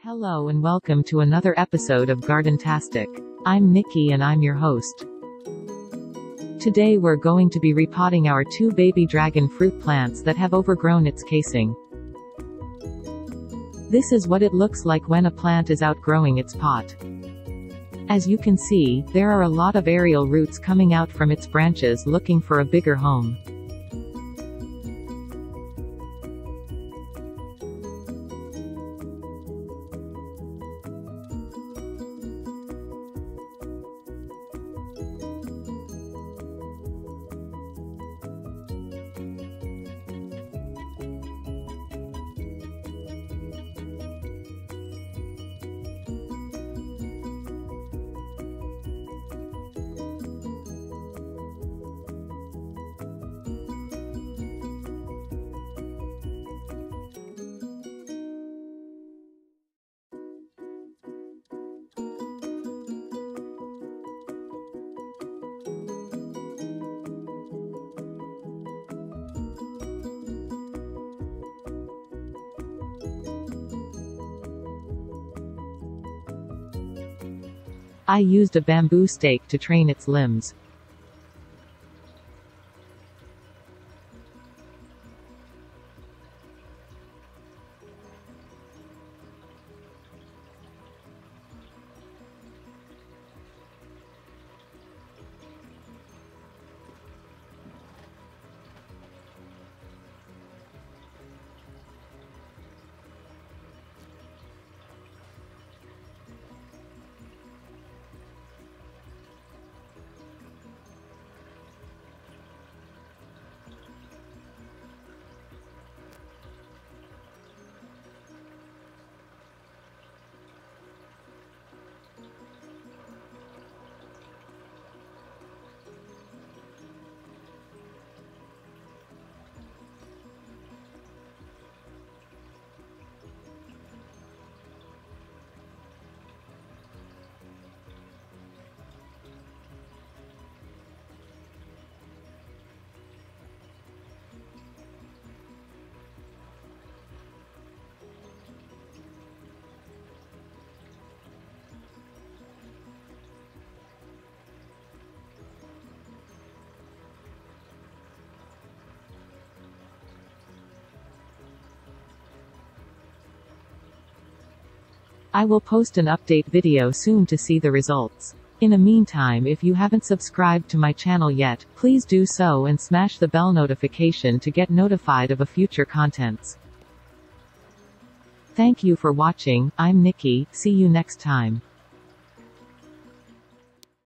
Hello and welcome to another episode of Gardentastic. I'm Nikki and I'm your host. Today we're going to be repotting our two baby dragon fruit plants that have overgrown its casing. This is what it looks like when a plant is outgrowing its pot. As you can see, there are a lot of aerial roots coming out from its branches looking for a bigger home. I used a bamboo stake to train its limbs. I will post an update video soon to see the results. In the meantime, if you haven't subscribed to my channel yet, please do so and smash the bell notification to get notified of a future contents. Thank you for watching. I'm Nikki, see you next time.